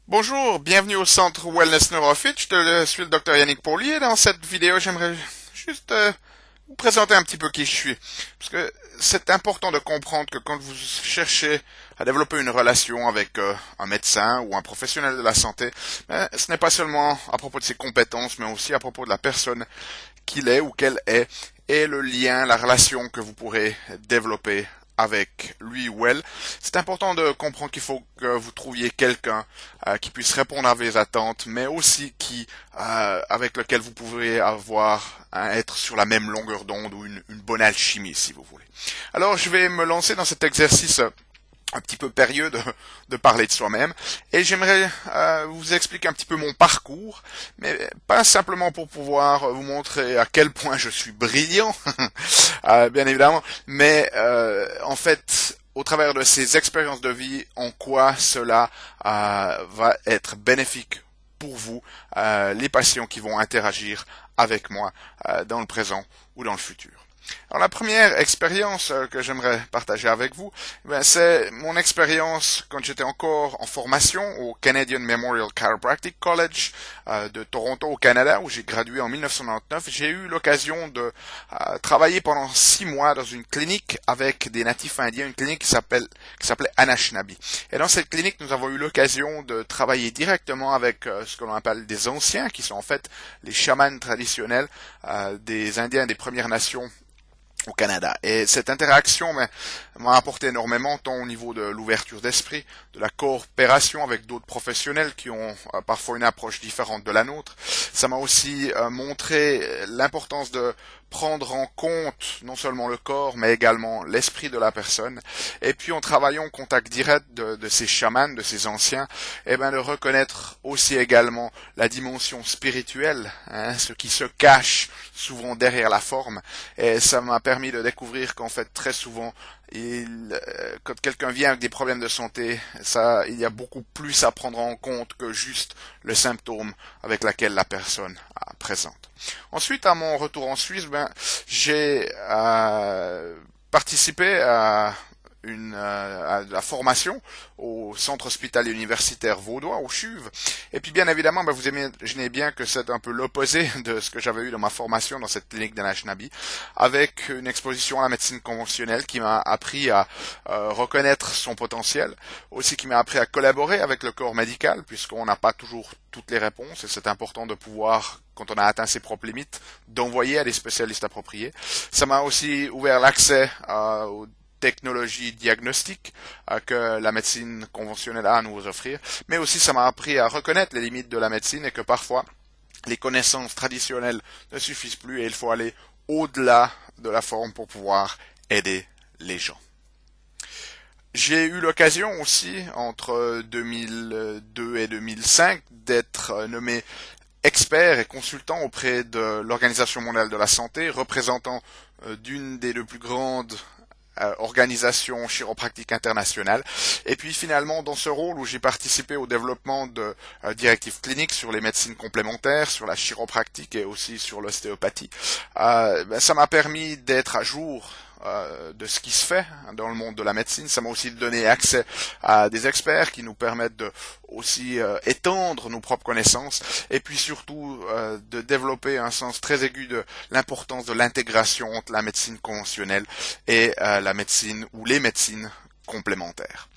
Bonjour, bienvenue au centre Wellness Neurofit. Je suis le docteur Yannick Pauly et dans cette vidéo, j'aimerais juste vous présenter un petit peu qui je suis. Parce que c'est important de comprendre que quand vous cherchez à développer une relation avec un médecin ou un professionnel de la santé, ce n'est pas seulement à propos de ses compétences, mais aussi à propos de la personne qu'il est ou qu'elle est et le lien, la relation que vous pourrez développer avec lui ou elle. C'est important de comprendre qu'il faut que vous trouviez quelqu'un qui puisse répondre à vos attentes, mais aussi avec lequel vous pouvez être sur la même longueur d'onde ou une bonne alchimie, si vous voulez. Alors, je vais me lancer dans cet exercice un petit peu périlleux de parler de soi-même. Et j'aimerais vous expliquer un petit peu mon parcours, mais pas simplement pour pouvoir vous montrer à quel point je suis brillant, bien évidemment, mais en fait, au travers de ces expériences de vie, en quoi cela va être bénéfique pour vous, les patients qui vont interagir avec moi dans le présent ou dans le futur. Alors la première expérience que j'aimerais partager avec vous, c'est mon expérience quand j'étais encore en formation au Canadian Memorial Chiropractic College de Toronto au Canada, où j'ai gradué en 1999. J'ai eu l'occasion de travailler pendant 6 mois dans une clinique avec des natifs indiens, une clinique qui s'appelait Anishinaabe. Et dans cette clinique, nous avons eu l'occasion de travailler directement avec ce que l'on appelle des anciens, qui sont en fait les chamans traditionnels des Indiens des Premières Nations au Canada. Et cette interaction m'a apporté énormément, tant au niveau de l'ouverture d'esprit, de la coopération avec d'autres professionnels qui ont parfois une approche différente de la nôtre. Ça m'a aussi montré l'importance de prendre en compte non seulement le corps, mais également l'esprit de la personne. Et puis en travaillant en contact direct de ces chamans, de ces anciens, de reconnaître aussi également la dimension spirituelle, ce qui se cache souvent derrière la forme. Et ça m'a permis de découvrir qu'en fait très souvent, quand quelqu'un vient avec des problèmes de santé, il y a beaucoup plus à prendre en compte que juste le symptôme avec lequel la personne présente. Ensuite, à mon retour en Suisse, j'ai participé à la formation au centre hospitalier universitaire vaudois, au CHUV. Et puis bien évidemment, vous imaginez bien que c'est un peu l'opposé de ce que j'avais eu dans ma formation dans cette clinique d'Anishinaabe, avec une exposition à la médecine conventionnelle qui m'a appris à reconnaître son potentiel, aussi qui m'a appris à collaborer avec le corps médical, puisqu'on n'a pas toujours toutes les réponses, et c'est important de pouvoir, quand on a atteint ses propres limites, d'envoyer à des spécialistes appropriés. Ça m'a aussi ouvert l'accès aux technologies diagnostiques que la médecine conventionnelle a à nous offrir, mais aussi ça m'a appris à reconnaître les limites de la médecine et que parfois les connaissances traditionnelles ne suffisent plus et il faut aller au-delà de la forme pour pouvoir aider les gens. J'ai eu l'occasion aussi, entre 2002 et 2005, d'être nommé expert et consultant auprès de l'Organisation mondiale de la santé, représentant d'une des deux plus grandes organisation chiropractique internationale. Et puis finalement, dans ce rôle où j'ai participé au développement de directives cliniques sur les médecines complémentaires, sur la chiropractique et aussi sur l'ostéopathie, ça m'a permis d'être à jour de ce qui se fait dans le monde de la médecine. Ça m'a aussi donné accès à des experts qui nous permettent de aussi étendre nos propres connaissances et puis surtout de développer un sens très aigu de l'importance de l'intégration entre la médecine conventionnelle et la médecine ou les médecines complémentaires.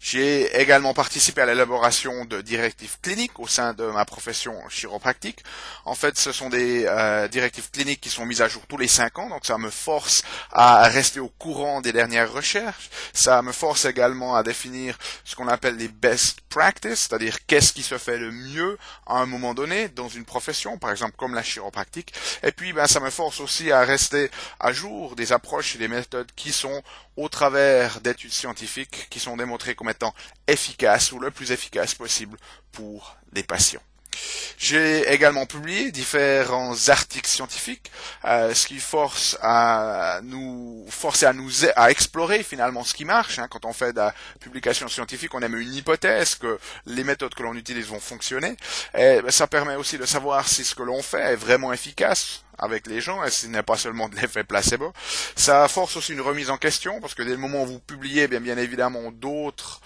J'ai également participé à l'élaboration de directives cliniques au sein de ma profession chiropractique. En fait, ce sont des directives cliniques qui sont mises à jour tous les 5 ans, donc ça me force à rester au courant des dernières recherches. Ça me force également à définir ce qu'on appelle les best practices, c'est-à-dire qu'est-ce qui se fait le mieux à un moment donné dans une profession, par exemple comme la chiropractique. Et puis, ça me force aussi à rester à jour des approches et des méthodes qui sont au travers d'études scientifiques qui sont démontrées comme étant efficaces ou le plus efficaces possible pour les patients. J'ai également publié différents articles scientifiques, ce qui force à explorer finalement ce qui marche. Quand on fait de la publication scientifique, on émet une hypothèse que les méthodes que l'on utilise vont fonctionner. Et ça permet aussi de savoir si ce que l'on fait est vraiment efficace avec les gens, et ce n'est pas seulement de l'effet placebo. Ça force aussi une remise en question, parce que dès le moment où vous publiez, bien évidemment, d'autres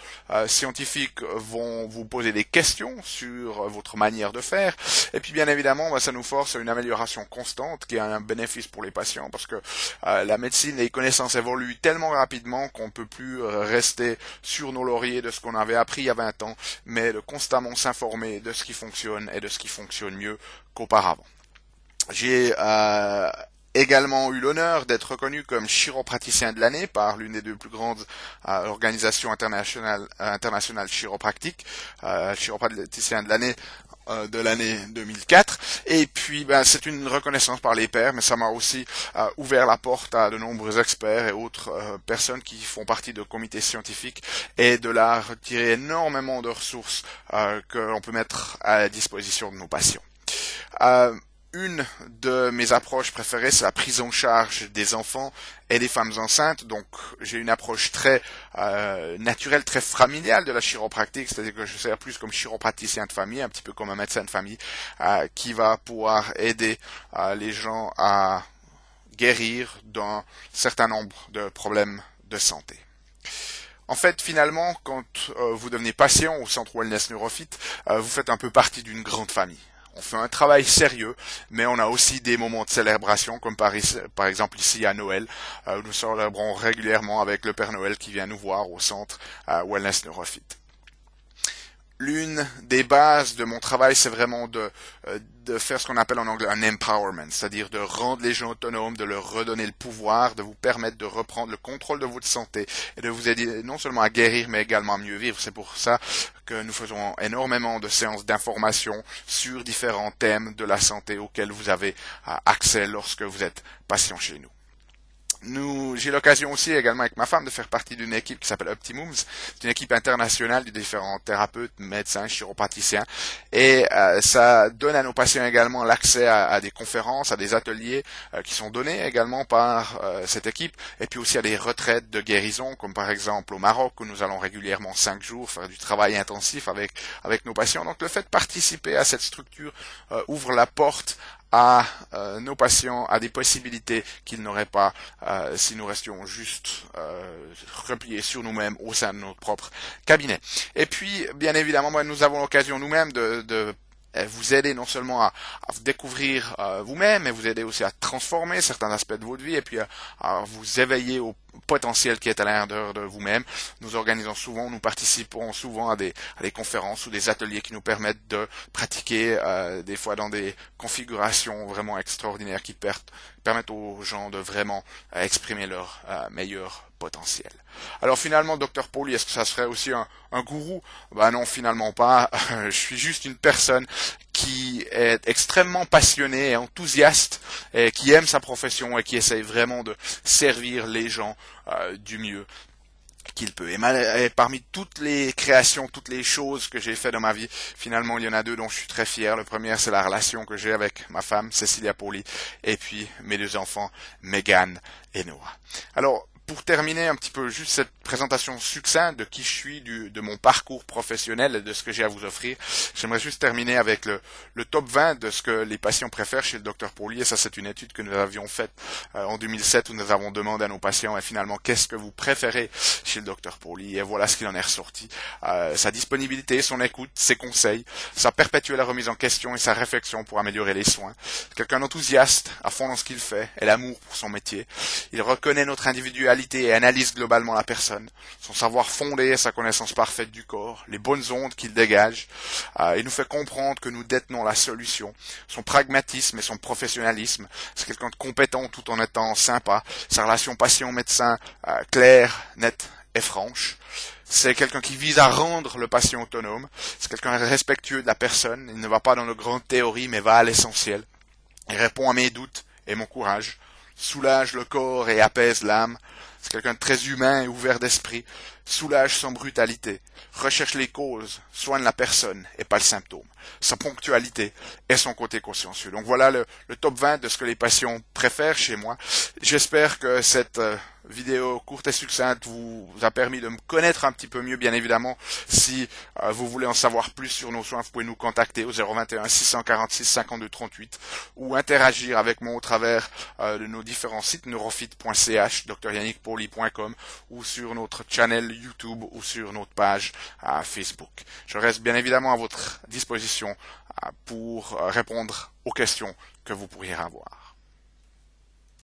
scientifiques vont vous poser des questions sur votre manière de faire, et puis bien évidemment, ça nous force à une amélioration constante, qui a un bénéfice pour les patients, parce que la médecine et les connaissances évoluent tellement rapidement qu'on ne peut plus rester sur nos lauriers de ce qu'on avait appris il y a 20 ans, mais de constamment s'informer de ce qui fonctionne et de ce qui fonctionne mieux qu'auparavant. J'ai également eu l'honneur d'être reconnu comme chiropraticien de l'année par l'une des deux plus grandes organisations internationales chiropractiques, chiropraticien de l'année 2004, et puis c'est une reconnaissance par les pairs, mais ça m'a aussi ouvert la porte à de nombreux experts et autres personnes qui font partie de comités scientifiques, et de là retirer énormément de ressources que l'on peut mettre à la disposition de nos patients. Une de mes approches préférées, c'est la prise en charge des enfants et des femmes enceintes. Donc, j'ai une approche très naturelle, très familiale de la chiropractique, c'est-à-dire que je sers plus comme chiropraticien de famille, un petit peu comme un médecin de famille, qui va pouvoir aider les gens à guérir d'un certain nombre de problèmes de santé. En fait, finalement, quand vous devenez patient au Centre Wellness Neurofit, vous faites un peu partie d'une grande famille. On fait un travail sérieux, mais on a aussi des moments de célébration, comme par exemple ici à Noël. Nous célébrons régulièrement avec le Père Noël qui vient nous voir au Centre Wellness Neurofit. L'une des bases de mon travail, c'est vraiment de faire ce qu'on appelle en anglais un empowerment, c'est-à-dire de rendre les gens autonomes, de leur redonner le pouvoir, de vous permettre de reprendre le contrôle de votre santé et de vous aider non seulement à guérir, mais également à mieux vivre. C'est pour ça que nous faisons énormément de séances d'information sur différents thèmes de la santé auxquels vous avez accès lorsque vous êtes patient chez nous. J'ai l'occasion aussi également avec ma femme de faire partie d'une équipe qui s'appelle Optimums. C'est une équipe internationale de différents thérapeutes, médecins, chiropraticiens, et ça donne à nos patients également l'accès à des conférences, à des ateliers qui sont donnés également par cette équipe, et puis aussi à des retraites de guérison, comme par exemple au Maroc où nous allons régulièrement 5 jours faire du travail intensif avec nos patients. Donc le fait de participer à cette structure ouvre la porte à nos patients, à des possibilités qu'ils n'auraient pas si nous restions juste repliés sur nous-mêmes au sein de notre propre cabinet. Et puis, bien évidemment, nous avons l'occasion nous-mêmes de vous aider non seulement à découvrir vous-même, mais vous aider aussi à transformer certains aspects de votre vie, et puis à vous éveiller au potentiel qui est à l'intérieur de vous-même. Nous participons souvent à des conférences ou des ateliers qui nous permettent de pratiquer des fois dans des configurations vraiment extraordinaires qui permettent aux gens de vraiment exprimer leur meilleur potentiel. Alors finalement, Dr Pauly, est-ce que ça serait aussi un gourou? Non, finalement pas. Je suis juste une personne qui est extrêmement passionné et enthousiaste, et qui aime sa profession et qui essaye vraiment de servir les gens du mieux qu'il peut. Et parmi toutes les créations, toutes les choses que j'ai fait dans ma vie, finalement il y en a deux dont je suis très fier. Le premier, c'est la relation que j'ai avec ma femme, Cécilia Pauly, et puis mes deux enfants, Megan et Noah. Alors, pour terminer un petit peu juste cette présentation succincte de qui je suis, de mon parcours professionnel et de ce que j'ai à vous offrir, j'aimerais juste terminer avec le top 20 de ce que les patients préfèrent chez le Dr Pauly. Et ça, c'est une étude que nous avions faite en 2007 où nous avons demandé à nos patients et finalement qu'est-ce que vous préférez chez le Dr Pauly, et voilà ce qu'il en est ressorti. Sa disponibilité, son écoute, ses conseils, sa perpétuelle remise en question et sa réflexion pour améliorer les soins. Quelqu'un d'enthousiaste, à fond dans ce qu'il fait, et l'amour pour son métier. Il reconnaît notre individualité et analyse globalement la personne, son savoir fondé et sa connaissance parfaite du corps, les bonnes ondes qu'il dégage. Il nous fait comprendre que nous détenons la solution. Son pragmatisme et son professionnalisme, c'est quelqu'un de compétent tout en étant sympa. Sa relation patient-médecin claire, nette et franche. C'est quelqu'un qui vise à rendre le patient autonome. C'est quelqu'un respectueux de la personne. Il ne va pas dans de grandes théories, mais va à l'essentiel. Il répond à mes doutes et m'encourage, soulage le corps et apaise l'âme. C'est quelqu'un de très humain et ouvert d'esprit. soulage sans brutalité, recherche les causes, soigne la personne et pas le symptôme, sa ponctualité et son côté consciencieux. Donc voilà le top 20 de ce que les patients préfèrent chez moi. J'espère que cette vidéo courte et succincte vous a permis de me connaître un petit peu mieux, bien évidemment. Si vous voulez en savoir plus sur nos soins, vous pouvez nous contacter au 021 646 52 38 ou interagir avec moi au travers de nos différents sites neurofit.ch, dryannickpauli.com ou sur notre channel YouTube ou sur notre page Facebook. Je reste bien évidemment à votre disposition pour répondre aux questions que vous pourriez avoir.